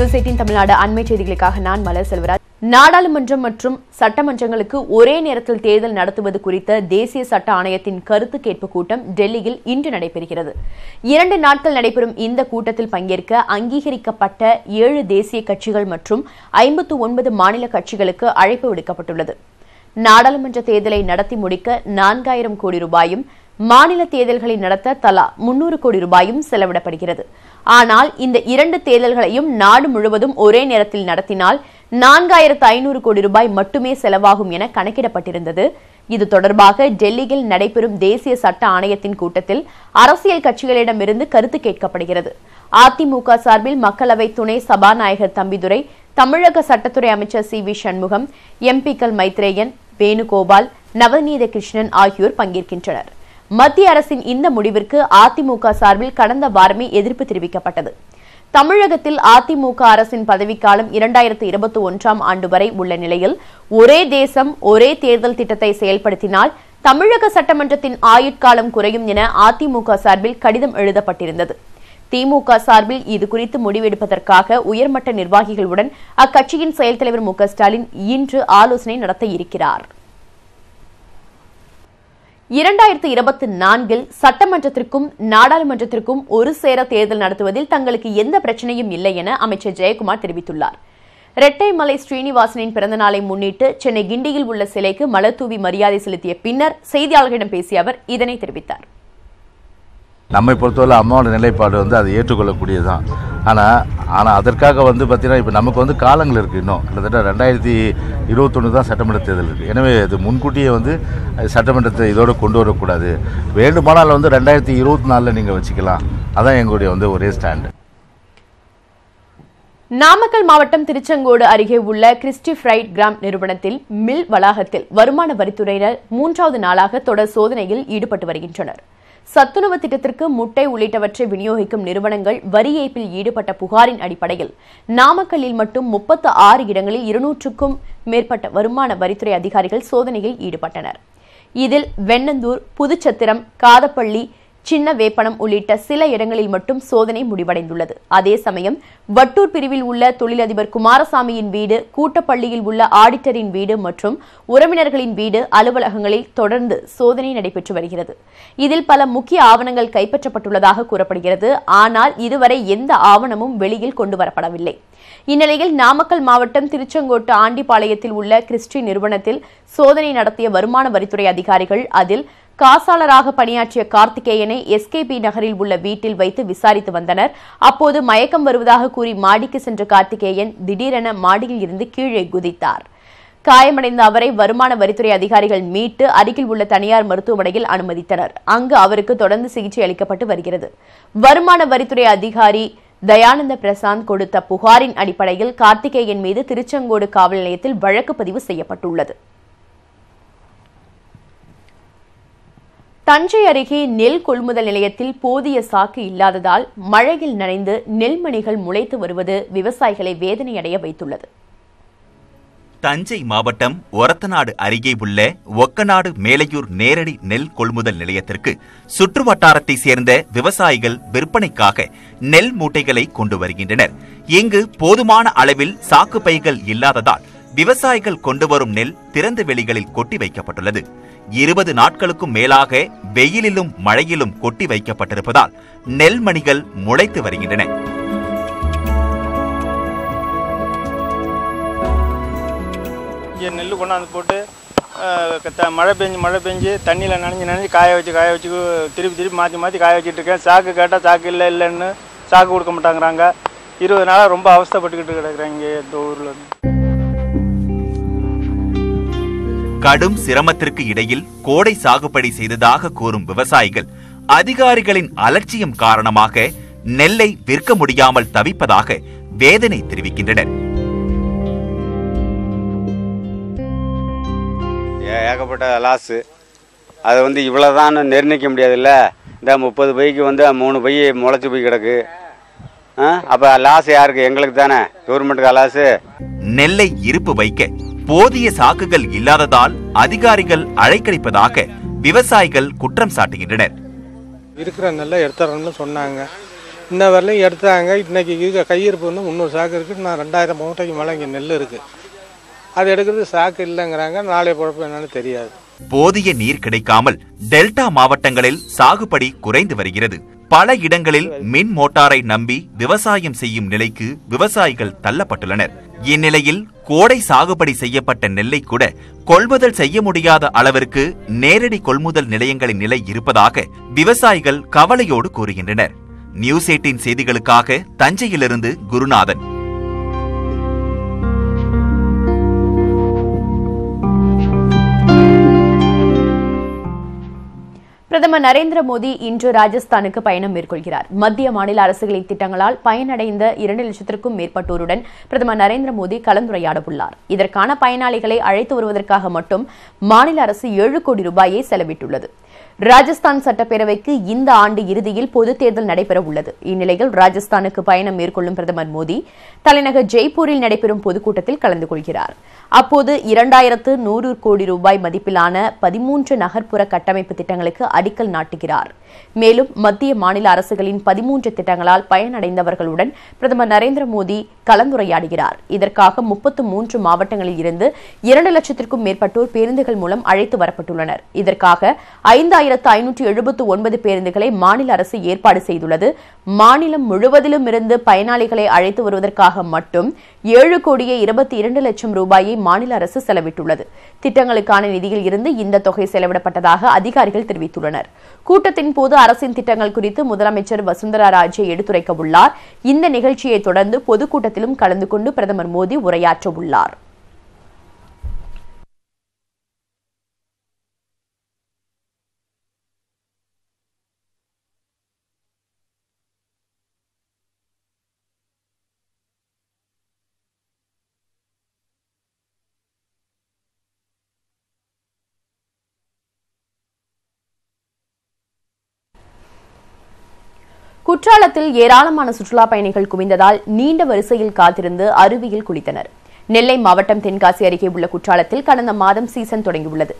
News 18 Tamil Nadu அண்மை செய்திகளுக்காக நான் மலர் செல்வராஜ். நாடாளுமன்றம் மற்றும் சட்டமன்றங்களுக்கு ஒரே நேரத்தில் தேர்தல் நடத்துவது குறித்த தேசிய சட்ட ஆணையத்தின் கருத்து கேட்பு கூட்டம் டெல்லியில் இன்று நடைபெறுகிறது. 2 நாட்கள் நடைபெறும் இந்த கூட்டத்தில் பங்கேற்க அங்கீகரிக்கப்பட்ட 7 தேசிய கட்சிகள் மற்றும் 59 மாநில கட்சிகளுக்கு அழைப்பு விடுக்கப்பட்டுள்ளது. நாடாளுமன்ற தேர்தலை நடத்தி முடிக்க 4000 கோடி ரூபாயும், மாநில தேர்தல்களை நடத்த தலா 300 கோடி ரூபாயும் செலவிடப்படுகிறது. ஆனால் இந்த 2 தேர்தல்களையும் நாடு முழுவதும் ஒரே நேரத்தில் நடத்தினால் 4500 கோடி ரூபாய் மட்டுமே செலவாகும் என கணக்கிடப்பட்டிருந்தது. இது தொடர்பாக டெல்லியில் நடைபெறும் தேசிய சட்ட ஆணையத்தின் கூட்டத்தில் அரசியல் கட்சிகளிடமிருந்து கருத்து கேட்கப்படுகிறது. அதிமுக சார்பில் மக்களவை துணை சபாநாயகர் தம்பிதுரை, தமிழக சட்டத்துறை அமைச்சர் சி.வி. சண்முகம், எம்பிக்கள் மைத்ரேயன், வேணுகோபால், நவநீத கிருஷ்ணன் ஆகியோர் பங்கேற்கின்றனர். மத்திய அரசின் இந்த முடிவிற்கு அதிமுக சார்பில் கடந்த வாரமே எதிர்ப்பு தெரிவிக்கப்பட்டது. தமிழகத்தில் அதிமுக அரசின் பதவிக்காலம் 2021ஆம் ஆண்டு வரை உள்ள நிலையில் ஒரே தேசம் ஒரே தேர்தல் திட்டத்தை செயல்படுத்தினால் தமிழக சட்டமன்றத்தின் ஆயுட்காலம் குறையும் என அதிமுக சார்பில் கடிதம் எழுதப்பட்டிருந்தது. திமுக சார்பில் இதுகுறித்து முடிவெடுப்பதற்காக உயர்மட்ட நிர்வாகிகளுடன் அக்கட்சியின் செயல் தலைவர் மு.க. ஸ்டாலின் இன்று ஆலோசனை நடத்த இருக்கிறார். 2024இல் சட்டமன்றத்திற்கும் நாடாளுமன்றத்திற்கும் ஒரு சேர தேர்தல் நடத்துவதில் தங்களுக்கு எந்த பிரச்சனையும் இல்லை என அமைச்சர் ஜெயக்குமார் தெரிவித்துள்ளார். ரெட்டைமலை ஸ்ரீனிவாசனின் பிறந்தநாளை முன்னிட்டு சென்னை கிண்டியில் உள்ள சிலைக்கு மலர் தூவி மரியாதை செலுத்திய பின்னர் செய்தியாளர்களிடம் பேசிய அவர் இதனை தெரிவித்தார். நம்மை பொறுத்தவரை அம்மாவோட நிலைப்பாடு அதை ஏற்றுக்கொள்ளக்கூடியதுதான். ஆனால் அதற்காக பார்த்தீங்கன்னா இப்போ நமக்கு காலங்கள் இருக்குது. இன்னும் கிட்டத்தட்ட 2021 தான் சட்டமன்ற தேர்தல் இருக்குது. எனவே இது முன்கூட்டியே சட்டமன்றத்தை இதோடு கொண்டு வரக்கூடாது. வேண்டுமானால் 2024 நீங்கள் வச்சுக்கலாம். அதான் எங்களுடைய ஒரே ஸ்டாண்டு. நாமக்கல் மாவட்டம் திருச்செங்கோடு அருகே உள்ள கிறிஸ்டி ஃப்ரைட் கிராம் நிறுவனத்தில் மில் வளாகத்தில் வருமான வரித்துறையினர் 3வது நாளாக தொடர் சோதனையில் ஈடுபட்டு வருகின்றனர். சத்துணவு திட்டத்திற்கு முட்டை உள்ளிட்டவற்றை விநியோகிக்கும் நிறுவனங்கள் வரி ஏய்ப்பில் ஈடுபட்ட புகாரின் அடிப்படையில் நாமக்கல்லில் மட்டும் 36 இடங்களில் 200க்கும் மேற்பட்ட வருமான வரித்துறை அதிகாரிகள் சோதனையில் ஈடுபட்டனர். இதில் வெண்ணந்தூர், புதுச்சத்திரம், காதப்பள்ளி, சின்ன வேப்பனம் உள்ளிட்ட சில இடங்களில் மட்டும் சோதனை முடிவடைந்துள்ளது. அதே சமயம் வட்டூர் பிரிவில் உள்ள தொழிலதிபர் குமாரசாமியின் வீடு, கூட்டப்பள்ளியில் உள்ள ஆடிட்டரின் வீடு மற்றும் உறவினர்களின் வீடு, அலுவலகங்களில் தொடர்ந்து சோதனை நடைபெற்று வருகிறது. இதில் பல முக்கிய ஆவணங்கள் கைப்பற்றப்பட்டுள்ளதாக கூறப்படுகிறது. ஆனால் இதுவரை எந்த ஆவணமும் வெளியில் கொண்டுவரப்படவில்லை. இந்நிலையில் நாமக்கல் மாவட்டம் திருச்செங்கோட்டு ஆண்டிபாளையத்தில் உள்ள கிறிஸ்டி நிறுவனத்தில் சோதனை நடத்திய வருமான வரித்துறை அதிகாரிகள் அதில் காசாளராக பணியாற்றிய கார்த்திகேயனை எஸ்கேபி நகரில் உள்ள வீட்டில் வைத்து விசாரித்து வந்தனர். அப்போது மயக்கம் வருவதாக கூறி மாடிக்கு சென்ற கார்த்திகேயன் திடீரென மாடியில் இருந்து கீழே குதித்தார். காயமடைந்த அவரை வருமான வரித்துறை அதிகாரிகள் மீட்டு அருகில் உள்ள தனியார் மருத்துவமனையில் அனுமதித்தனர். அங்கு அவருக்கு தொடர்ந்து சிகிச்சை அளிக்கப்பட்டு வருகிறது. வருமான வரித்துறை அதிகாரி தயானந்த பிரசாந்த் கொடுத்த புகாரின் அடிப்படையில் கார்த்திகேயன் மீது திருச்செங்கோடு காவல் நிலையத்தில் வழக்கு பதிவு செய்யப்பட்டுள்ளது. தஞ்சை அருகே நெல் கொள்முதல் நிலையத்தில் போதிய சாக்கு இல்லாததால் மழையில் நனைந்து நெல்மணிகள் முளைத்து வருவது விவசாயிகளை வேதனையடைய வைத்துள்ளது. தஞ்சை மாவட்டம் ஒரத்தநாடு அருகே உள்ள ஒக்கநாடு மேலையூர் நேரடி நெல் கொள்முதல் நிலையத்திற்கு சுற்று வட்டாரத்தை சேர்ந்த விவசாயிகள் விற்பனைக்காக நெல் மூட்டைகளை கொண்டு வருகின்றனர். இங்கு போதுமான அளவில் சாக்கு பைகள் இல்லாததால் விவசாயிகள் கொண்டு வரும் நெல் திறந்த வெளிகளில் கொட்டி வைக்கப்பட்டுள்ளது. 20 நாட்களுக்கும் மேலாக வெயிலிலும் மழையிலும் கொட்டி வைக்கப்பட்டிருப்பதால் நெல்மணிகள் முளைத்து வருகின்றன. நெல் கொண்டாந்து போட்டு மழை பெஞ்சு தண்ணியில் நனைஞ்சு காய வச்சு திருப்பி மாற்றி காய வச்சுட்டு இருக்கேன். சாக்கு கேட்டால் சாக்கு இல்லைன்னு சாக்கு கொடுக்க மாட்டாங்கிறாங்க. 20 நாளாக ரொம்ப அவஸ்தைப்பட்டுக்கிட்டு கிடக்குறாங்க இந்த ஊரில். கடும் சிரமத்திற்கு இடையில் கோடை சாகுபடி செய்ததாக கூறும் விவசாயிகள் அதிகாரிகளின் அலட்சியம் காரணமாக நெல்லை விற்க முடியாமல் தவிப்பதாக வேதனை தெரிவிக்கின்றனர். ஏகப்பட்ட லாஸு. அது இவ்வளோதான் நிர்ணயிக்க முடியாதுல்ல. இந்த 30 பைக்கு 3 பை முளைச்சி போய் கிடக்கு. அப்போ லாஸ் யாருக்கு? எங்களுக்கு தானே, கவர்மெண்ட்டுக்கு லாஸு. நெல்லை இருப்பு வைக்க போதிய சாக்குகள் இல்லாததால் அதிகாரிகள் அழைக்கடிப்பதாக விவசாயிகள் குற்றம் சாட்டுகின்றனர். இருக்கிற நெல்லை எடுத்துறோம்னு சொன்னாங்க. இன்ன வரலையும் எடுத்தாங்க. இன்றைக்கி இருக்க கையிருப்பு வந்து 300 சாக்கு இருக்குது. நான் 2000 மூட்டைக்கு மேலே இங்கே நெல் இருக்குது. அது எடுக்கிறது சாக்கு இல்லைங்கிறாங்க. நாளைய பொழப்பு என்னன்னு தெரியாது. போதிய நீர் கிடைக்காமல் டெல்டா மாவட்டங்களில் சாகுபடி குறைந்து வருகிறது. பல இடங்களில் மின் மோட்டாரை நம்பி விவசாயம் செய்யும் நிலைக்கு விவசாயிகள் தள்ளப்பட்டுள்ளனர். இந்நிலையில் கோடை சாகுபடி செய்யப்பட்ட நெல்லை கூட கொள்முதல் செய்ய முடியாத அளவிற்கு நேரடி கொள்முதல் நிலையங்களின் நிலை இருப்பதாக விவசாயிகள் கவலையோடு கூறுகின்றனர். நியூஸ் 18 செய்திகளுக்காக தஞ்சையிலிருந்து குருநாதன். பிரதமர் நரேந்திர மோடி இன்று ராஜஸ்தானுக்கு பயணம் மேற்கொள்கிறார். மத்திய மாநில அரசுகளின் திட்டங்களால் பயனடைந்த 2 லட்சத்திற்கும் மேற்பட்டோருடன் பிரதமர் நரேந்திர மோடி கலந்துரையாட உள்ளார். இதற்கான பயனாளிகளை அழைத்து வருவதற்காக மட்டும் மாநில அரசு 7 கோடி ரூபாயை செலவிட்டுள்ளது. ராஜஸ்தான் சட்டப்பேரவைக்கு இந்த ஆண்டு இறுதியில் பொதுத் தேர்தல் நடைபெற உள்ளது. இந்நிலையில் ராஜஸ்தானுக்கு பயணம் மேற்கொள்ளும் பிரதமர் மோடி தலைநகர் ஜெய்ப்பூரில் நடைபெறும் பொதுக்கூட்டத்தில் கலந்து கொள்கிறார். அப்போது 2100 கோடி ரூபாய் மதிப்பிலான 13 நகர்ப்புற கட்டமைப்பு திட்டங்களுக்கு அடிக்கல் நாட்டுகிறார். மேலும் மத்திய மாநில அரசுகளின் 13 திட்டங்களால் பயனடைந்தவர்களுடன் பிரதமர் நரேந்திர மோடி கலந்துரையாடுகிறார். இதற்காக 33 மாவட்டங்களில் இருந்து 2 லட்சத்திற்கும் மேற்பட்டோர் பேருந்துகள் மூலம் அழைத்து வரப்பட்டுள்ளனர். இதற்காக 5579 பேருந்துகளை மாநில அரசு ஏற்பாடு செய்துள்ளது. மாநிலம் முழுவதிலும் இருந்து பயனாளிகளை அழைத்து வருவதற்காக மட்டும் 7 கோடியே 22 லட்சம் ரூபாயை மாநில அரசு செலவிட்டுள்ளது. திட்டங்களுக்கான நிதியில் இருந்து இந்த தொகை செலவிடப்பட்டதாக அதிகாரிகள் தெரிவித்துள்ளனர். கூட்டத்தின் போது அரசின் திட்டங்கள் குறித்து முதலமைச்சர் வசுந்தரா ராஜே எடுத்துரைக்க உள்ளார். இந்த நிகழ்ச்சியை தொடர்ந்து பொதுக்கூட்டத்திலும் கலந்து கொண்டு பிரதமர் மோடி உரையாற்ற உள்ளார். குற்றாலத்தில் ஏராளமான சுற்றுலா பயணிகள் குவிந்ததால் நீண்ட வரிசையில் காத்திருந்து அருவியில் குளித்தனர். நெல்லை மாவட்டம் தென்காசி அருகே உள்ள குற்றாலத்தில் கடந்த மாதம் சீசன் தொடங்கியுள்ளது.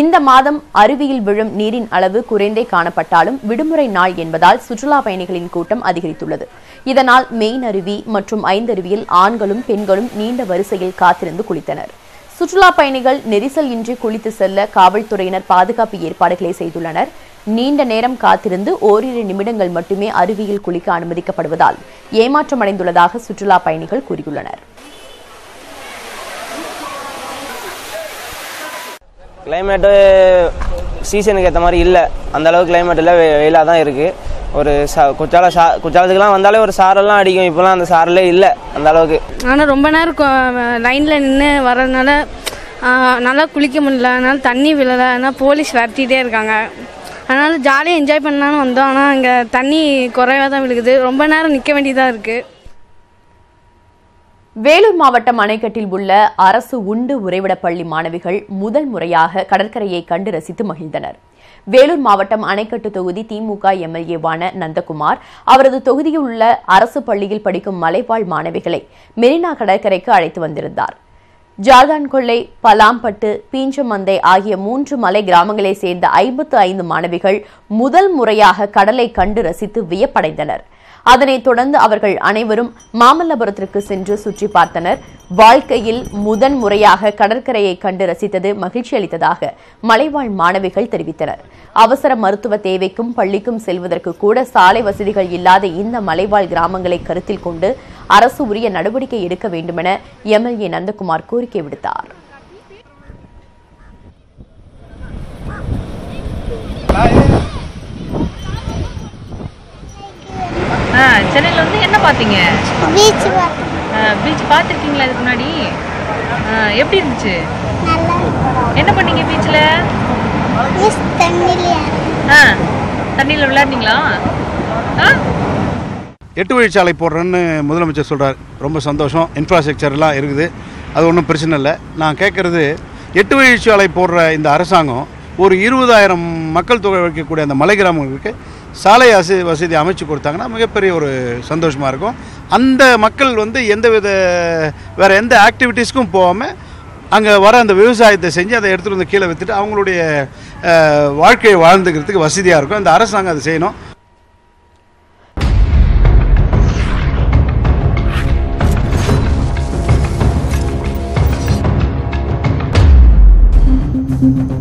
இந்த மாதம் அருவியில் விழும் நீரின் அளவு குறைந்தே காணப்பட்டாலும் விடுமுறை நாள் என்பதால் சுற்றுலா பயணிகளின் கூட்டம் அதிகரித்துள்ளது. இதனால் மெயின் அருவி மற்றும் 5 அருவியில் ஆண்களும் பெண்களும் நீண்ட வரிசையில் காத்திருந்து குளித்தனர். சுற்றுலா பயணிகள் நெரிசல் இன்றி குளித்து செல்ல காவல்துறையினர் பாதுகாப்பு ஏற்பாடுகளை செய்துள்ளனர். நீண்ட நேரம் காத்திருந்து ஓரிரு நிமிடங்கள் மட்டுமே அருவியில் குளிக்க அனுமதிக்கப்படுவதால் ஏமாற்றமடைந்துள்ளதாக சுற்றுலா பயணிகள் கூறியுள்ளனர். கிளைமேட்டு சீசனுக்கு ஏற்ற மாதிரி இல்லை, அந்த அளவுக்கு கிளைமேட் இல்லை, வெயிலாக தான் இருக்குது. ஒரு குற்றாலத்துக்குலாம் வந்தாலே ஒரு சாரெல்லாம் அடிக்கும். இப்போலாம் அந்த சாரலே இல்லை அந்த அளவுக்கு. ஆனால் ரொம்ப நேரம் லைனில் நின்று வர்றதுனால நல்லா குளிக்க முடியல. அதனால தண்ணி விழலை, அதனால் போலீஸ் விரட்டிகிட்டே இருக்காங்க. அதனால் ஜாலியாக என்ஜாய் பண்ணலான்னு வந்தோம். ஆனால் அங்கே தண்ணி குறைவாக தான் விழுகுது. ரொம்ப நேரம் நிற்க வேண்டியதாக இருக்குது. வேலூர் மாவட்டம் அணைக்கட்டில் உள்ள அரசு உண்டு உறைவிட பள்ளி மாணவிகள் முதல் முறையாக கடற்கரையை கண்டு ரசித்து மகிழ்ந்தனர். வேலூர் மாவட்டம் அணைக்கட்டு தொகுதி திமுக எம்எல்ஏவான நந்தகுமார் அவரது தொகுதியில் உள்ள அரசு பள்ளியில் படிக்கும் மலைவாழ் மாணவிகளை மெரினா கடற்கரைக்கு அழைத்து வந்திருந்தார். ஜார்தான்கொள்ளை, பலாம்பட்டு, பீஞ்சமந்தை ஆகிய 3 மலை கிராமங்களைச் சேர்ந்த 55 மாணவிகள் முதல் முறையாக கடலை கண்டு ரசித்து வியப்படைந்தனர். அதனைத் தொடர்ந்து அவர்கள் அனைவரும் மாமல்லபுரத்திற்கு சென்று சுற்றி பார்த்தனர். வாழ்க்கையில் முதன் முறையாக கடற்கரையை கண்டு ரசித்தது மகிழ்ச்சி அளித்ததாக மலைவாழ் மாணவிகள் தெரிவித்தனர். அவசர மருத்துவ தேவைக்கும் பள்ளிக்கும் செல்வதற்கு கூட சாலை வசதிகள் இல்லாத இந்த மலைவாழ் கிராமங்களை கருத்தில் கொண்டு அரசு உரிய நடவடிக்கை எடுக்க வேண்டுமென எம்எல்ஏ நந்தகுமார் கோரிக்கை விடுத்தார். சென்னையில் வந்து என்ன பார்த்தீங்க? பீச் பார்த்துருக்கீங்களா இதுக்கு முன்னாடி? எப்படி இருந்துச்சு? என்ன பண்ணீங்க பீச்சில்? தண்ணியில் விளையாடுனீங்களா? 8 வழிச்சாலை போடுறேன்னு முதலமைச்சர் சொல்கிறார். ரொம்ப சந்தோஷம். இன்ஃப்ராஸ்ட்ரக்சர்லாம் இருக்குது, அது ஒன்றும் பிரச்சனை இல்லை. நான் கேட்குறது, 8 வழிச்சாலை போடுற இந்த அரசாங்கம் ஒரு 20,000 மக்கள் தொகை வைக்கக்கூடிய அந்த மலை கிராமங்களுக்கு சாலை வசதி அமைச்சு கொடுத்தாங்கன்னா மிகப்பெரிய ஒரு சந்தோஷமாக இருக்கும். அந்த மக்கள் வந்து வேறு எந்த ஆக்டிவிட்டீஸ்க்கும் போகாமல் அங்கே வர அந்த விவசாயத்தை செஞ்சு அதை எடுத்துகிட்டு வந்து கீழே விற்றுட்டு அவங்களுடைய வாழ்க்கையை வாழ்ந்துக்கிறதுக்கு வசதியாக இருக்கும். இந்த அரசாங்கம் அதை செய்யணும்.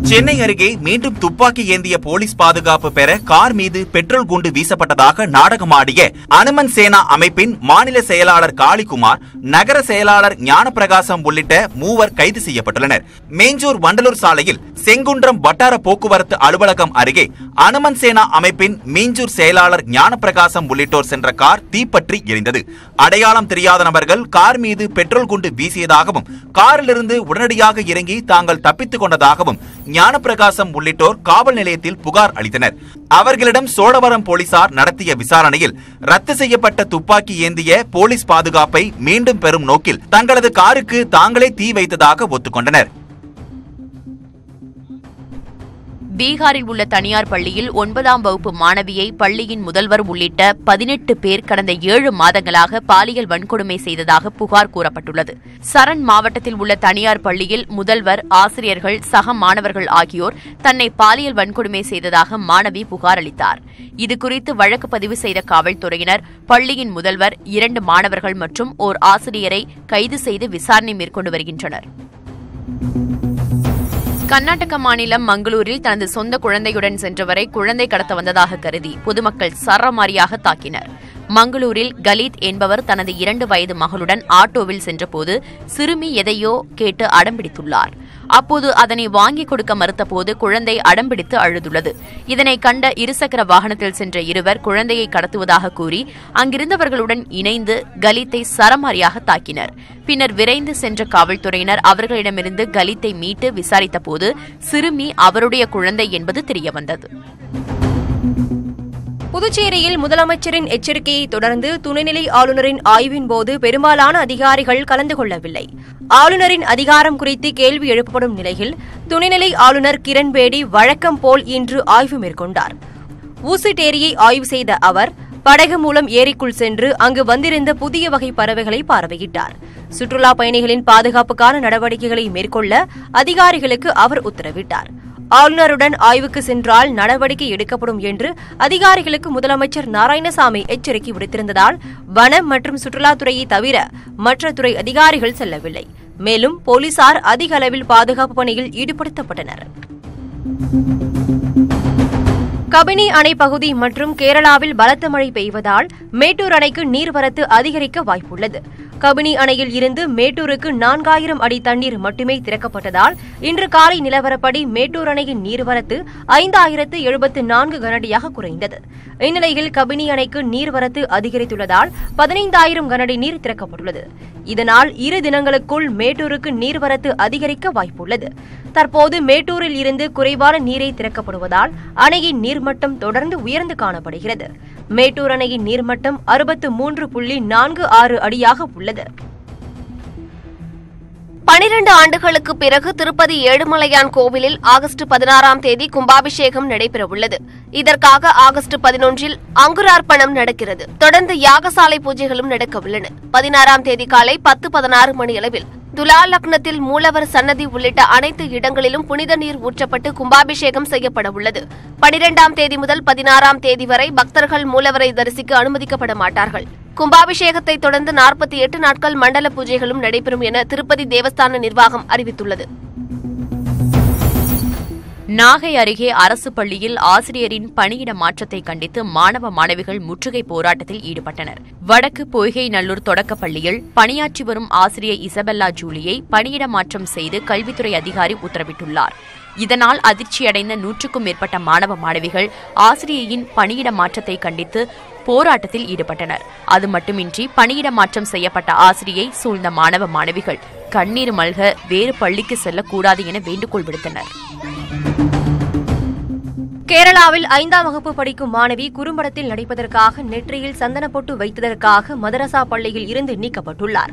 சென்னை அருகே மீண்டும் துப்பாக்கி ஏந்திய போலீஸ் பாதுகாப்பு பெற கார் மீது பெட்ரோல் குண்டு வீசப்பட்டதாக நாடகமாடிய அனுமன் சேனா அமைப்பின் மாநில செயலாளர் காளிக்குமார், நகர செயலாளர் ஞானப்பிரகாசம் உள்ளிட்ட 3 கைது செய்யப்பட்டுள்ளனர். மேஞ்சூர் வண்டலூர் சாலையில் செங்குன்றம் வட்டார போக்குவரத்து அலுவலகம் அருகே அனுமன் சேனா அமைப்பின் மீஞ்சூர் செயலாளர் ஞானப்பிரகாசம் உள்ளிட்டோர் சென்ற கார் தீப்பற்றி எரிந்தது. அடையாளம் தெரியாத நபர்கள் கார் மீது பெட்ரோல் குண்டு வீசியதாகவும், காரிலிருந்து உடனடியாக இறங்கி தாங்கள் தப்பித்துக் கொண்டதாகவும் ஞானப்பிரகாசம் உள்ளிட்டோர் காவல் நிலையத்தில் புகார் அளித்தனர். அவர்களிடம் சோழவரம் போலீசார் நடத்திய விசாரணையில் ரத்து செய்யப்பட்ட துப்பாக்கி ஏந்திய போலீஸ் பாதுகாப்பை மீண்டும் பெறும் நோக்கில் தங்களது காருக்கு தாங்களே தீ வைத்ததாக ஒத்துக்கொண்டனர். பீகாரில் உள்ள தனியார் பள்ளியில் 9ஆம் வகுப்பு மாணவியை பள்ளியின் முதல்வர் உள்ளிட்ட 18 பேர் கடந்த 7 மாதங்களாக பாலியல் வன்கொடுமை செய்ததாக புகார் கூறப்பட்டுள்ளது. சரண் மாவட்டத்தில் உள்ள தனியார் பள்ளியில் முதல்வர், ஆசிரியர்கள், சக மாணவர்கள் ஆகியோர் தன்னை பாலியல் வன்கொடுமை செய்ததாக மாணவி புகார் அளித்தார். இதுகுறித்து வழக்கு பதிவு செய்த காவல்துறையினர் பள்ளியின் முதல்வர், 2 மாணவர்கள் மற்றும் ஓர் ஆசிரியரை கைது செய்து விசாரணை மேற்கொண்டு வருகின்றனர். கர்நாடக மாநிலம் மங்களூரில் தனது சொந்த குழந்தையுடன் சென்றவரை குழந்தை கடத்த வந்ததாக கருதி பொதுமக்கள் சரமாரியாக தாக்கினர். மங்களூரில் கலீத் என்பவர் தனது 2 வயது மகளுடன் ஆட்டோவில் சென்றபோது சிறுமி எதையோ கேட்டு அடம்பிடித்துள்ளார். அப்போது அதனை வாங்கிக் கொடுக்க மறுத்தபோது குழந்தை அடம்பிடித்து அழுதுள்ளது. இதனை கண்ட இருசக்கர வாகனத்தில் சென்ற இருவர் குழந்தையை கடத்துவதாக கூறி அங்கிருந்தவர்களுடன் இணைந்து கலீத்தை சரமாரியாக தாக்கினர். பின்னர் விரைந்து சென்ற காவல்துறையினர் அவர்களிடமிருந்து கலீத்தை மீட்டு விசாரித்தபோது சிறுமி அவருடைய குழந்தை என்பது தெரியவந்தது. புதுச்சேரியில் முதலமைச்சரின் எச்சரிக்கையை தொடர்ந்து துணைநிலை ஆளுநரின் ஆய்வின் போது பெரும்பாலான அதிகாரிகள் கலந்து கொள்ளவில்லை. ஆளுநரின் அதிகாரம் குறித்து கேள்வி எழுப்பப்படும் நிலையில் துணைநிலை ஆளுநர் கிரண்பேடி வழக்கம் போல் இன்று ஆய்வு மேற்கொண்டார். ஊசிட் ஏரியை ஆய்வு செய்த அவர் படகு மூலம் ஏரிக்குள் சென்று அங்கு வந்திருந்த புதிய வகை பறவைகளை பார்வையிட்டார். சுற்றுலா பயணிகளின் பாதுகாப்புக்கான நடவடிக்கைகளை மேற்கொள்ள அதிகாரிகளுக்கு அவர் உத்தரவிட்டார். ஆளுநருடன் ஆய்வுக்கு சென்றால் நடவடிக்கை எடுக்கப்படும் என்று அதிகாரிகளுக்கு முதலமைச்சர் நாராயணசாமி எச்சரிக்கை விடுத்திருந்ததால் வனம் மற்றும் சுற்றுலாத்துறையை தவிர மற்ற துறை அதிகாரிகள் செல்லவில்லை. மேலும் போலீசார் அதிக அளவில் பாதுகாப்பு பணியில் ஈடுபடுத்தப்பட்டனர். கபினி அணை பகுதி மற்றும் கேரளாவில் பலத்த மழை பெய்வதால் மேட்டூர் அணைக்கு நீர்வரத்து அதிகரிக்க வாய்ப்புள்ளது. கபினி அணையில் இருந்து மேட்டூருக்கு 4000 அடி தண்ணீர் மட்டுமே திறக்கப்பட்டதால் இன்று காலை நிலவரப்படி மேட்டூர் அணையின் நீர்வரத்து 5074 கனஅடியாக குறைந்தது. இந்நிலையில் கபினி அணைக்கு நீர்வரத்து அதிகரித்துள்ளதால் 15000 கனஅடி நீர் திறக்கப்பட்டுள்ளது. இதனால் 2 தினங்களுக்குள் மேட்டூருக்கு நீர்வரத்து அதிகரிக்க வாய்ப்புள்ளது. தற்போது மேட்டூரில் இருந்து குறைவான நீரை திறக்கப்படுவதால் அணையின் நீர்மட்டம் தொடர்ந்து உயர்ந்து காணப்படுகிறது. மேட்டூர் அணையின் நீர்மட்டம் 63.46 அடியாக உள்ளது. 12 ஆண்டுகளுக்கு பிறகு திருப்பதி ஏழுமலையான் கோவிலில் ஆகஸ்ட் 16ஆம் தேதி கும்பாபிஷேகம் நடைபெறவுள்ளது. இதற்காக ஆகஸ்ட் 11இல் அங்குரார்ப்பணம் நடக்கிறது. தொடர்ந்து யாகசாலை பூஜைகளும் நடக்கவுள்ளன. 16ஆம் தேதி காலை 10:16 மணியளவில் துலா லக்னத்தில் மூலவர் சன்னதி உள்ளிட்ட அனைத்து இடங்களிலும் புனித நீர் ஊற்றப்பட்டு கும்பாபிஷேகம் செய்யப்பட உள்ளது. 12ஆம் தேதி முதல் 16ஆம் தேதி வரை பக்தர்கள் மூலவரை தரிசிக்க அனுமதிக்கப்பட மாட்டார்கள். கும்பாபிஷேகத்தை தொடர்ந்து 48 நாட்கள் மண்டல பூஜைகளும் நடைபெறும் என திருப்பதி தேவஸ்தான நிர்வாகம் அறிவித்துள்ளது. நாகை அருகே அரசு பள்ளியில் ஆசிரியரின் பணியிட மாற்றத்தை கண்டித்து மாணவ மாணவிகள் முற்றுகை போராட்டத்தில் ஈடுபட்டனர். வடக்கு பொய்கை நல்லூர் தொடக்கப் பள்ளியில் பணியாற்றி வரும் ஆசிரியர் இசபெல்லா ஜூலியை பணியிட மாற்றம் செய்து கல்வித்துறை அதிகாரி உத்தரவிட்டுள்ளார். இதனால் அதிர்ச்சியடைந்த 100க்கும் மேற்பட்ட மாணவ மாணவிகள் ஆசிரியையின் பணியிட மாற்றத்தை கண்டித்து போராட்டத்தில் ஈடுபட்டனர். அது மட்டுமின்றி பணியிட மாற்றம் செய்யப்பட்ட ஆசிரியை சூழ்ந்த மாணவ மாணவிகள் கண்ணீர் மல்க வேறு பள்ளிக்கு செல்லக்கூடாது என வேண்டுகோள் விடுத்தனர். கேரளாவில் 5ஆம் வகுப்பு படிக்கும் மாணவி குறும்படத்தில் நடிப்பதற்காக நெற்றியில் சந்தனப்பொட்டு வைத்ததற்காக மதரசா பள்ளியில் இருந்து நீக்கப்பட்டுள்ளார்.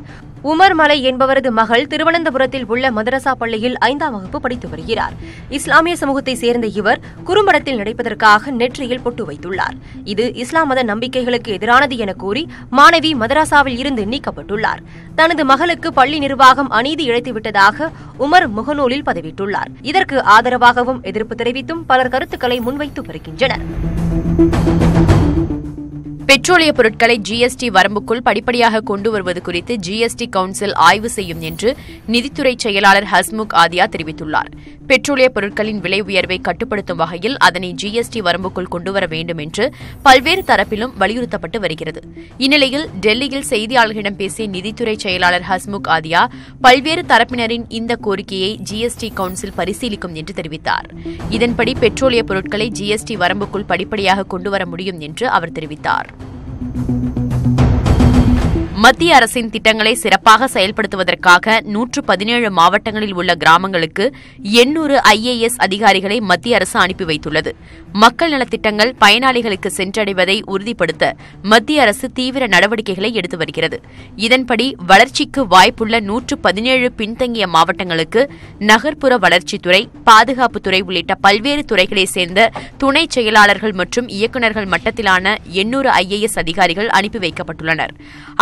உமர் மலை என்பவரது மகள் திருவனந்தபுரத்தில் உள்ள மதரசா பள்ளியில் 5ஆம் வகுப்பு படித்து வருகிறார். இஸ்லாமிய சமூகத்தை சேர்ந்த இவர் குறும்படத்தில் நடிப்பதற்காக நெற்றியில் பொட்டு வைத்துள்ளார். இது இஸ்லாம் மத நம்பிக்கைகளுக்கு எதிரானது என கூறி மாணவி மதரசாவில் இருந்து நீக்கப்பட்டுள்ளார். தனது மகளுக்கு பள்ளி நிர்வாகம் அநீதி இழைத்துவிட்டதாக உமர் முகநூலில் பதிவிட்டுள்ளார். இதற்கு ஆதரவாகவும் எதிர்ப்பு தெரிவித்தும் பலர் கருத்துக்களை முன்வைத்து வருகின்றனர். பெட்ரோலிய பொருட்களை ஜிஎஸ்டி வரம்புக்குள் படிப்படியாக கொண்டு வருவது குறித்து ஜிஎஸ்டி கவுன்சில் ஆய்வு செய்யும் என்று நிதித்துறை செயலாளர் ஹஸ்முக் ஆதியா தெரிவித்துள்ளார். பெட்ரோலிய பொருட்களின் விலை உயர்வை கட்டுப்படுத்தும் வகையில் அதனை ஜிஎஸ்டி வரம்புக்குள் கொண்டுவர வேண்டும் என்று பல்வேறு தரப்பிலும் வலியுறுத்தப்பட்டு வருகிறது. இந்நிலையில் டெல்லியில் செய்தியாளர்களிடம் பேசிய நிதித்துறை செயலாளர் ஹஸ்முக் ஆதியா பல்வேறு தரப்பினரின் இந்த கோரிக்கையை ஜிஎஸ்டி கவுன்சில் பரிசீலிக்கும் என்று தெரிவித்தார். இதன்படி பெட்ரோலிய பொருட்களை ஜிஎஸ்டி வரம்புக்குள் படிப்படியாக கொண்டுவர முடியும் என்று அவர் தெரிவித்தார். மத்திய அரசின் திட்டங்களை சிறப்பாக செயல்படுத்துவதற்காக 117 மாவட்டங்களில் உள்ள கிராமங்களுக்கு 800 IAS அதிகாரிகளை மத்திய அரசு அனுப்பி வைத்துள்ளது. மக்கள் நலத்திட்டங்கள் பயனாளிகளுக்கு சென்றடைவதை உறுதிப்படுத்த மத்திய அரசு தீவிர நடவடிக்கைகளை எடுத்து வருகிறது. இதன்படி வளர்ச்சிக்கு வாய்ப்புள்ள 117 பின்தங்கிய மாவட்டங்களுக்கு நகர்ப்புற வளர்ச்சித்துறை, பாதுகாப்புத்துறை உள்ளிட்ட பல்வேறு துறைகளைச் சேர்ந்த துணை செயலாளர்கள் மற்றும் இயக்குநர்கள் மட்டத்திலான 800 IAS அதிகாரிகள் அனுப்பி வைக்கப்பட்டுள்ளனர்.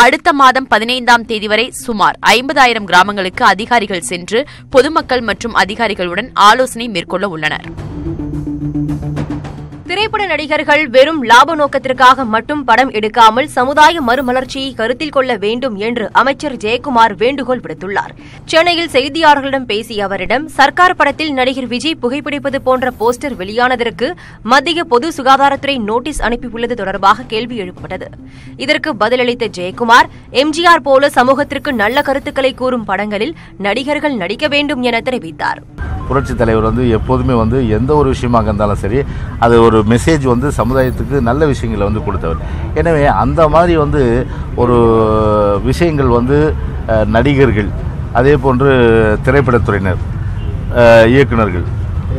அடுத்த மாதம் 15ஆம் தேதி வரை சுமார் 50,000 கிராமங்களுக்கு அதிகாரிகள் சென்று பொதுமக்கள் மற்றும் அதிகாரிகளுடன் ஆலோசனை மேற்கொள்ள உள்ளனர். திரைப்பட நடிகர்கள் வெறும் லாப நோக்கத்திற்காக மட்டும் படம் எடுக்காமல் சமுதாய மறுமலர்ச்சியை கருத்தில் கொள்ள வேண்டும் என்று அமைச்சர் ஜெயக்குமார் வேண்டுகோள் விடுத்துள்ளார். சென்னையில் செய்தியாளர்களிடம் பேசிய அவரிடம் சர்க்கார் படத்தில் நடிகர் விஜய் புகைப்பிடிப்பது போன்ற போஸ்டர் வெளியானதற்கு மத்திய பொது சுகாதாரத்துறை நோட்டீஸ் அனுப்பியுள்ளது தொடர்பாக கேள்வி எழுப்பப்பட்டது. இதற்கு பதிலளித்த ஜெயக்குமார், எம்ஜிஆர் போல சமூகத்திற்கு நல்ல கருத்துக்களை கூறும் படங்களில் நடிகர்கள் நடிக்க வேண்டும் என தெரிவித்தார். புரட்சித் தலைவர் எப்போதுமே எந்த ஒரு விஷயமாக இருந்தாலும் சரி, அது ஒரு மெசேஜ் சமுதாயத்துக்கு நல்ல விஷயங்களை கொடுத்தவர். எனவே அந்த மாதிரி ஒரு விஷயங்கள் நடிகர்கள், அதே போன்று திரைப்படத்துறையினர், இயக்குநர்கள்,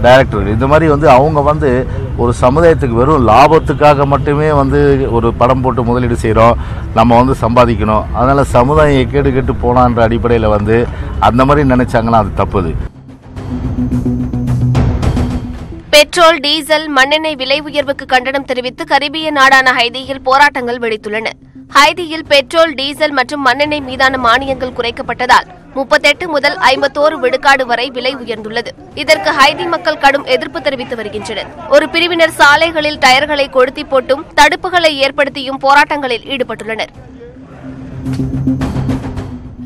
டைரக்டர்கள், இந்த மாதிரி அவங்க ஒரு சமுதாயத்துக்கு வெறும் லாபத்துக்காக மட்டுமே ஒரு படம் போட்டு முதலீடு செய்கிறோம், நம்ம சம்பாதிக்கணும், அதனால் சமுதாயம் கேடு கெட்டு போனான்ற அடிப்படையில் அந்த மாதிரி நினைச்சாங்கன்னா அது தப்புது. பெட்ரோல், டீசல், மண்ணெண்ணெய் விலை உயர்வுக்கு கண்டனம் தெரிவித்து கரிபிய நாடான ஹைதியில் போராட்டங்கள் வெடித்துள்ளன. ஹைதியில் பெட்ரோல், டீசல் மற்றும் மண்ணெண்ணெய் மீதான மானியங்கள் குறைக்கப்பட்டதால் 38 முதல் 51 விழுக்காடு வரை விலை உயர்ந்துள்ளது. இதற்கு ஹைதி மக்கள் கடும் எதிர்ப்பு தெரிவித்து வருகின்றனர். ஒரு பிரிவினர் சாலைகளில் டயர்களை கொளுத்தி போட்டும் தடுப்புகளை ஏற்படுத்தியும் போராட்டங்களில் ஈடுபட்டுள்ளனர்.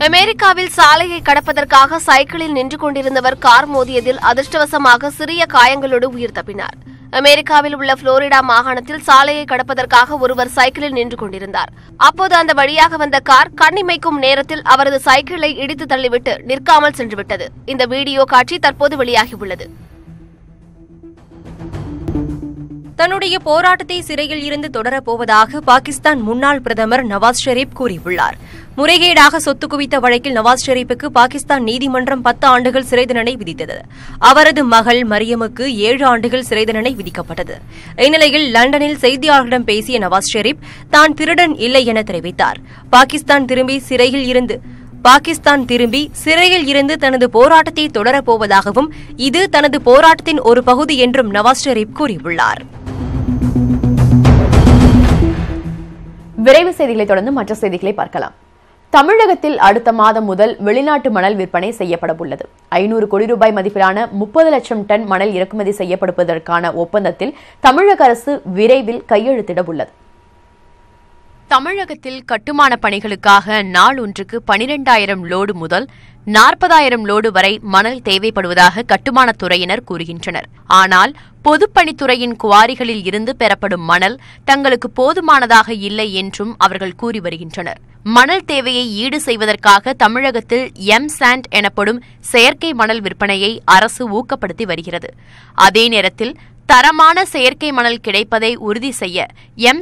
அமெரிக்காவில் சாலையை கடப்பதற்காக சைக்கிளில் நின்று கொண்டிருந்தவர் கார் மோதியதில் அதிர்ஷ்டவசமாக சிறிய காயங்களோடு உயிர் தப்பினார். அமெரிக்காவில் உள்ள புளோரிடா மாகாணத்தில் சாலையை கடப்பதற்காக ஒருவர் சைக்கிளில் நின்று கொண்டிருந்தார். அப்போது அந்த வழியாக வந்த கார் கண்ணிமைக்கும் நேரத்தில் அவரது சைக்கிளை இடித்து தள்ளிவிட்டு நிற்காமல் சென்றுவிட்டது. இந்த வீடியோ காட்சி தற்போது வெளியாகியுள்ளது. தன்னுடைய போராட்டத்தை சிறையில் இருந்து தொடரப்போவதாக பாகிஸ்தான் முன்னாள் பிரதமர் நவாஸ் ஷெரீப் கூறியுள்ளார். முறைகேடாக சொத்து குவித்த வழக்கில் நவாஸ் ஷெரீப்புக்கு பாகிஸ்தான் நீதிமன்றம் 10 ஆண்டுகள் சிறை தண்டனை விதித்தது. அவரது மகள் மரியமுக்கு 7 ஆண்டுகள் சிறை தண்டனை விதிக்கப்பட்டது. இந்நிலையில் லண்டனில் செய்தியாளர்களிடம் பேசிய நவாஸ் ஷெரீப் தான் திருடன் இல்லை என தெரிவித்தார். பாகிஸ்தான் திரும்பி சிறையில் இருந்து தனது போராட்டத்தை தொடரப்போவதாகவும் இது தனது போராட்டத்தின் ஒரு பகுதி என்றும் நவாஸ் ஷெரீப் கூறியுள்ளார். விரைவு செய்திகளை தொடர்ந்து மற்ற செய்திகளை பார்க்கலாம். தமிழகத்தில் அடுத்த மாதம் முதல் வெளிநாட்டு மணல் விற்பனை செய்யப்பட உள்ளது. 500 கோடி ரூபாய் மதிப்பிலான 30 லட்சம் டன் மணல் இறக்குமதி செய்யப்படுவதற்கான ஒப்பந்தத்தில் தமிழக அரசு விரைவில் கையெழுத்திட உள்ளது. தமிழகத்தில் கட்டுமான பணிகளுக்காக நாள் ஒன்றுக்கு 12,000 லோடு முதல் 40,000 லோடு வரை மணல் தேவைப்படுவதாக கட்டுமானத்துறையினர் கூறுகின்றனர். ஆனால் பொதுப்பணித்துறையின் குவாரிகளில் இருந்து பெறப்படும் மணல் தங்களுக்கு போதுமானதாக இல்லை என்றும் அவர்கள் கூறி வருகின்றனர். மணல் தேவையை ஈடு செய்வதற்காக தமிழகத்தில் சாண்ட் எனப்படும் செயற்கை மணல் விற்பனையை அரசு ஊக்கப்படுத்தி வருகிறது. அதே நேரத்தில் தரமான செயற்கை மணல் கிடைப்பதை உறுதி செய்ய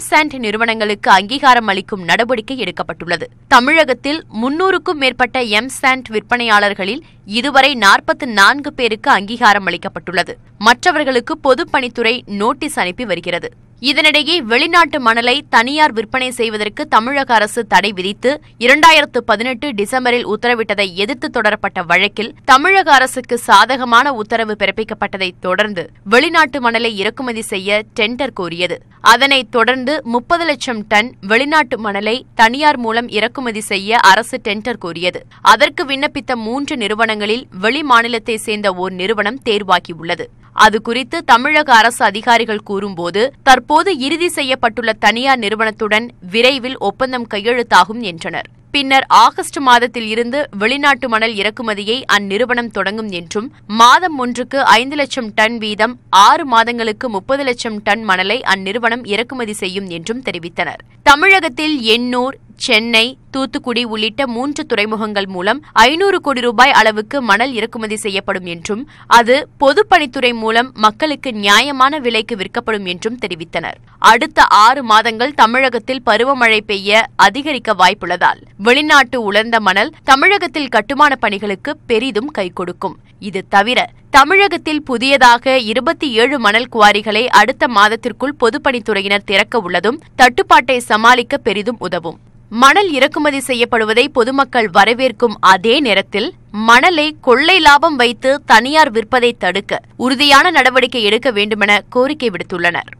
சாண்ட் நிறுவனங்களுக்கு அங்கீகாரம் அளிக்கும் நடவடிக்கை எடுக்கப்பட்டுள்ளது. தமிழகத்தில் 300க்கும் மேற்பட்ட சாண்ட் விற்பனையாளர்களில் இதுவரை 44 பேருக்கு அங்கீகாரம் அளிக்கப்பட்டுள்ளது. மற்றவர்களுக்கு பொதுப்பணித்துறை நோட்டீஸ் அனுப்பி வருகிறது. இதனிடையே வெளிநாட்டு மணலை தனியார் விற்பனை செய்வதற்கு தமிழக அரசு தடை விதித்து 2018 டிசம்பரில் உத்தரவிட்டதை எதிர்த்து தொடரப்பட்ட வழக்கில் தமிழக அரசுக்கு சாதகமான உத்தரவு பிறப்பிக்கப்பட்டதை தொடர்ந்து வெளிநாட்டு மணலை இறக்குமதி செய்ய டெண்டர் கோரியது. அதனைத் தொடர்ந்து 30 லட்சம் டன் வெளிநாட்டு மணலை தனியார் மூலம் இறக்குமதி செய்ய அரசு டெண்டர் கோரியது. அதற்கு விண்ணப்பித்த 3 நிறுவனங்களில் வெளி மாநிலத்தை சேர்ந்த ஓர் நிறுவனம் தேர்வாகியுள்ளது. அது குறித்து தமிழக அரசு அதிகாரிகள் கூறும்போது, தற்போது இறுதி செய்யப்பட்டுள்ள தனியார் நிறுவனத்துடன் விரைவில் ஒப்பந்தம் கையெழுத்தாகும் என்றனர். பின்னர் ஆகஸ்ட் மாதத்தில் இருந்து வெளிநாட்டு மணல் இறக்குமதியை அந்நிறுவனம் தொடங்கும் என்றும், மாதம் ஒன்றுக்கு 5 லட்சம் டன் வீதம் 6 மாதங்களுக்கு 30 லட்சம் டன் மணலை அந்நிறுவனம் இறக்குமதி செய்யும் என்றும் தெரிவித்தனர். தமிழகத்தில் எண்ணூர், சென்னை, தூத்துக்குடி உள்ளிட்ட 3 துறைமுகங்கள் மூலம் 500 கோடி ரூபாய் அளவுக்கு மணல் இறக்குமதி செய்யப்படும் என்றும், அது பொதுப்பணித்துறை மூலம் மக்களுக்கு நியாயமான விலைக்கு விற்கப்படும் என்றும் தெரிவித்தனர். அடுத்த 6 மாதங்கள் தமிழகத்தில் பருவமழை பெய்ய அதிகரிக்க வாய்ப்புள்ளதால் வெளிநாட்டு உலர்ந்த மணல் தமிழகத்தில் கட்டுமான பணிகளுக்கு பெரிதும் கை கொடுக்கும். இது தவிர தமிழகத்தில் புதியதாக 27 மணல் குவாரிகளை அடுத்த மாதத்திற்குள் பொதுப்பணித்துறையினர் திறக்க உள்ளதும் தட்டுப்பாட்டை சமாளிக்க பெரிதும் உதவும். மணல் இறக்குமதி செய்யப்படுவதை பொதுமக்கள் வரவேற்கும் அதே நேரத்தில் மணலை கொள்ளை லாபம் வைத்து தனியார் விற்பதை தடுக்க உறுதியான நடவடிக்கை எடுக்க வேண்டுமென கோரிக்கை விடுத்துள்ளனர்.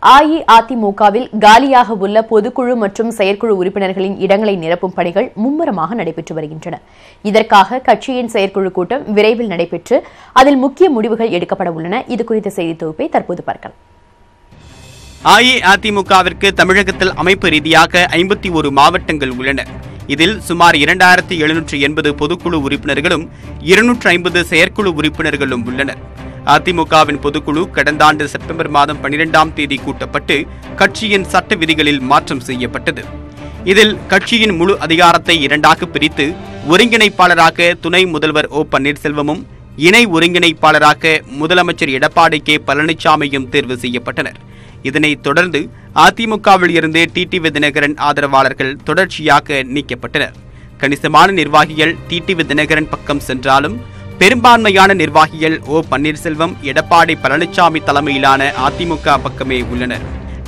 அஇஅதிமுகவில் காலியாக உள்ள பொதுக்குழு மற்றும் செயற்குழு உறுப்பினர்களின் இடங்களை நிரப்பும் பணிகள் மும்முரமாக நடைபெற்று வருகின்றன. இதற்காக கட்சியின் செயற்குழு கூட்டம் விரைவில் நடைபெற்று அதில் முக்கிய முடிவுகள் எடுக்கப்பட உள்ளன. இதுகுறித்த செய்தி தொகுப்பை தற்போது பார்க்கலாம். அஇஅதிமுகவிற்கு தமிழகத்தில் அமைப்பு ரீதியாக 51 மாவட்டங்கள் உள்ளன. இதில் சுமார் 2780 பொதுக்குழு உறுப்பினர்களும் 250 செயற்குழு உறுப்பினர்களும் உள்ளனர். அதிமுகவின் பொதுக்குழு கடந்த ஆண்டு செப்டம்பர் மாதம் 12ஆம் தேதி கூட்டப்பட்டு கட்சியின் சட்ட விதிகளில் மாற்றம் செய்யப்பட்டது. இதில் கட்சியின் முழு அதிகாரத்தை 2ஆக பிரித்து ஒருங்கிணைப்பாளராக துணை முதல்வர் ஓ பன்னீர்செல்வமும் இணை ஒருங்கிணைப்பாளராக முதலமைச்சர் எடப்பாடி கே பழனிசாமியும் தேர்வு செய்யப்பட்டனர். இதனைத் தொடர்ந்து அதிமுகவில் இருந்து டிடிவி தினகரன் ஆதரவாளர்கள் தொடர்ச்சியாக நீக்கப்பட்டனர். கணிசமான நிர்வாகிகள் டிடிவி தினகரன் பக்கம் சென்றாலும் பெரும்பான்மையான நிர்வாகிகள் ஓ பன்னீர்செல்வம், எடப்பாடி பழனிசாமி தலைமையிலான அதிமுக பக்கமே உள்ளனர்.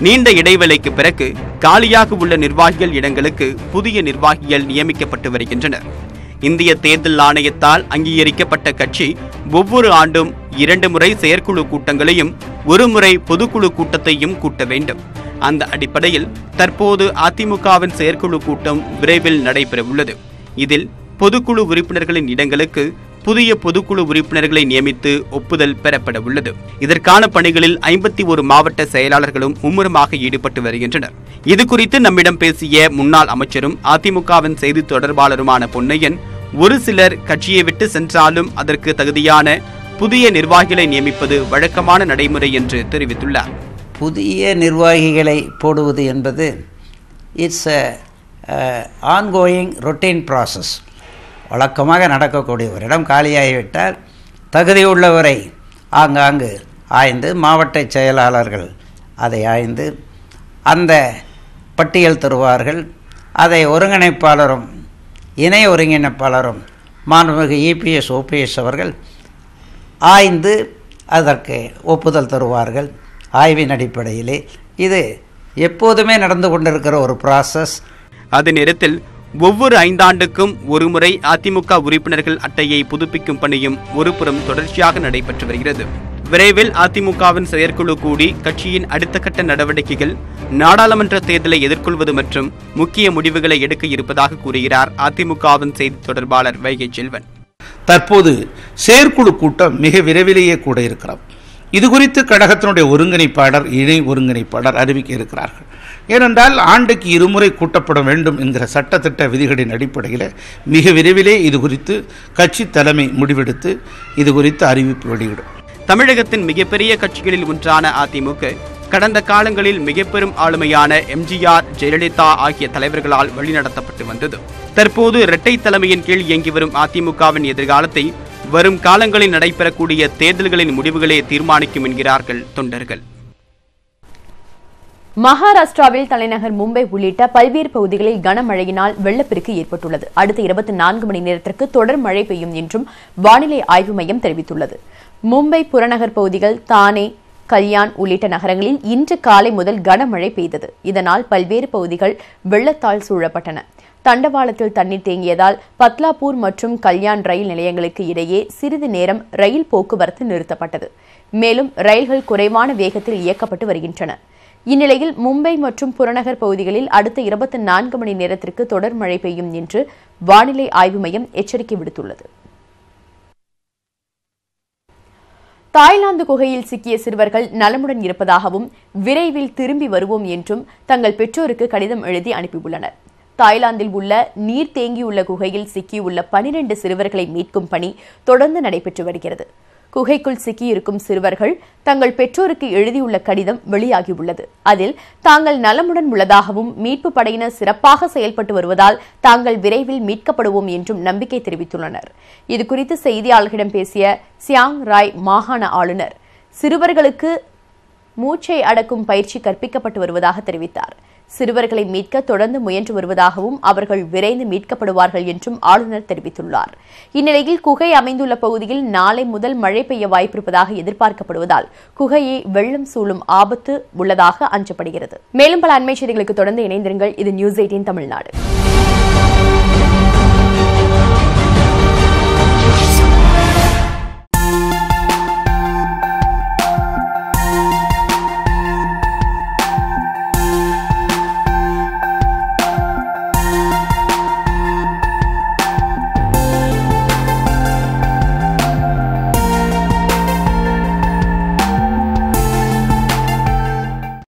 நீண்ட இடைவெளிக்கு பிறகு காலியாக உள்ள நிர்வாகிகள் இடங்களுக்கு புதிய நிர்வாகிகள் நியமிக்கப்பட்டு வருகின்றனர். இந்திய தேர்தல் ஆணையத்தால் அங்கீகரிக்கப்பட்ட கட்சி ஒவ்வொரு ஆண்டும் 2 முறை செயற்குழு கூட்டங்களையும் 1 முறை பொதுக்குழு கூட்டத்தையும் கூட்ட வேண்டும். அந்த அடிப்படையில் தற்போது அதிமுகவின் செயற்குழு கூட்டம் விரைவில் நடைபெறவுள்ளது. இதில் பொதுக்குழு உறுப்பினர்களின் இடங்களுக்கு புதிய பொதுக்குழு உறுப்பினர்களை நியமித்து ஒப்புதல் பெறப்பட உள்ளது. இதற்கான பணிகளில் 51 மாவட்ட செயலாளர்களும் மும்முரமாக ஈடுபட்டு வருகின்றனர். இதுகுறித்து நம்மிடம் பேசிய முன்னாள் அமைச்சரும் அதிமுகவின் செய்தி தொடர்பாளருமான பொன்னையன், ஒரு சிலர் கட்சியை விட்டு சென்றாலும் அதற்கு தகுதியான புதிய நிர்வாகிகளை நியமிப்பது வழக்கமான நடைமுறை என்று தெரிவித்துள்ளார். புதிய நிர்வாகிகளை போடுவது என்பது இட்ஸ் ஆன்கோயிங் ரொட்டீன் ப்ராசஸ். வழக்கமாக நடக்கக்கூடிய ஒரு இடம் காலியாகிவிட்டால் தகுதியுள்ளவரை ஆங்காங்கு ஆய்ந்து மாவட்ட செயலாளர்கள் அதை ஆய்ந்து அந்த பட்டியல் தருவார்கள். அதை ஒருங்கிணைப்பாளரும் இணை ஒருங்கிணைப்பாளரும் மாண்புமிகு இபிஎஸ் ஓபிஎஸ் அவர்கள் ஆய்ந்து அதற்கு ஒப்புதல் தருவார்கள். ஆய்வின் அடிப்படையிலே இது எப்போதுமே நடந்து கொண்டிருக்கிற ஒரு ப்ராசஸ். அதே நேரத்தில் ஒவ்வொரு 5 ஆண்டுக்கும் ஒரு முறை அதிமுக உறுப்பினர்கள் அட்டையை புதுப்பிக்கும் பணியும் ஒருபுறம் தொடர்ச்சியாக நடைபெற்று வருகிறது. விரைவில் அதிமுகவின் செயற்குழு கூடி கட்சியின் அடுத்த கட்ட நடவடிக்கைகள், நாடாளுமன்ற தேர்தலை எதிர்கொள்வது மற்றும் முக்கிய முடிவுகளை எடுக்க இருப்பதாக கூறுகிறார் அதிமுகவின் செய்தி தொடர்பாளர் வைகை செல்வன். தற்போது செயற்குழு கூட்டம் மிக விரைவிலேயே கூட இருக்கிறோம். இது குறித்து கழகத்தினுடைய ஒருங்கிணைப்பாளர், இணை ஒருங்கிணைப்பாளர் அறிவிக்க இருக்கிறார்கள். ஏனென்றால் ஆண்டுக்கு 2 முறை கூட்டப்பட வேண்டும் என்கிற சட்டத்திட்ட விதிகளின் அடிப்படையில் மிக விரைவிலே இது குறித்து கட்சி தலைமை முடிவெடுத்து இது குறித்து அறிவிப்பு வெளியிடும். தமிழகத்தின் மிகப்பெரிய கட்சிகளில் ஒன்றான அதிமுக கடந்த காலங்களில் மிக பெரும் ஆளுமையான எம்ஜிஆர், ஜெயலலிதா ஆகிய தலைவர்களால் வழிநடத்தப்பட்டு வந்தது. தற்போது இரட்டை தலைமையின் கீழ் இயங்கி வரும் அதிமுகவின் எதிர்காலத்தை வரும் காலங்களில் நடைபெறக்கூடிய தேர்தல்களின் முடிவுகளே தீர்மானிக்கும் என்கிறார்கள் தொண்டர்கள். மகாராஷ்டிராவில் தலைநகர் மும்பை உள்ளிட்ட பல்வேறு பகுதிகளில் கனமழையினால் வெள்ளப்பெருக்கு ஏற்பட்டுள்ளது. அடுத்த 24 மணி நேரத்திற்கு தொடர் மழை பெய்யும் என்றும் வானிலை ஆய்வு மையம் தெரிவித்துள்ளது. மும்பை புறநகர் பகுதிகள், தானே, கல்யாண் உள்ளிட்ட நகரங்களில் இன்று காலை முதல் கனமழை பெய்தது. இதனால் பல்வேறு பகுதிகள் வெள்ளத்தால் சூழப்பட்டன. தண்டவாளத்தில் தண்ணீர் தேங்கியதால் பத்லாபூர் மற்றும் கல்யாண் ரயில் நிலையங்களுக்கு இடையே சிறிது நேரம் ரயில் போக்குவரத்து நிறுத்தப்பட்டது. மேலும் ரயில்கள் குறைவான வேகத்தில் இயக்கப்பட்டு வருகின்றன. இந்நிலையில் மும்பை மற்றும் புறநகர் பகுதிகளில் அடுத்த 24 மணி நேரத்திற்கு தொடர் மழை பெய்யும் என்று வானிலை ஆய்வு மையம் எச்சரிக்கை விடுத்துள்ளது. தாய்லாந்து குகையில் சிக்கிய சிறுவர்கள் நலமுடன் இருப்பதாகவும் விரைவில் திரும்பி வருவோம் என்றும் தங்கள் பெற்றோருக்கு கடிதம் எழுதி அனுப்பியுள்ளனர். தாய்லாந்தில் உள்ள நீர் தேங்கியுள்ள குகையில் சிக்கியுள்ள 12 சிறுவர்களை மீட்கும் பணி தொடர்ந்து நடைபெற்று வருகிறது. குகைக்குள் சிக்கியிருக்கும் சிறுவர்கள் தங்கள் பெற்றோருக்கு எழுதியுள்ள கடிதம் வெளியாகியுள்ளது. அதில் தாங்கள் நலமுடன் உள்ளதாகவும் மீட்பு படையினர் சிறப்பாக செயல்பட்டு வருவதால் தாங்கள் விரைவில் மீட்கப்படுவோம் என்றும் நம்பிக்கை தெரிவித்துள்ளனர். இதுகுறித்து செய்தியாளர்களிடம் பேசிய சியாங் ராய் மாகாண ஆளுநர் சிறுவர்களுக்கு மூச்சை அடக்கும் பயிற்சி கற்பிக்கப்பட்டு வருவதாக தெரிவித்தார். சிறுவர்களை மீட்க தொடர்ந்து முயன்று வருவதாகவும் அவர்கள் விரைந்து மீட்கப்படுவார்கள் என்றும் ஆளுநர் தெரிவித்துள்ளார். இந்நிலையில் குகை அமைந்துள்ள பகுதியில் நாளை முதல் மழை பெய்ய வாய்ப்பிருப்பதாக எதிர்பார்க்கப்படுவதால் குகையை வெள்ளம் சூழும் ஆபத்து உள்ளதாக அஞ்சப்படுகிறது. மேலும் பல அண்மை செய்திகளுக்கு தொடர்ந்து இணைந்திருங்கள். இது நியூஸ் 18 தமிழ்நாடு.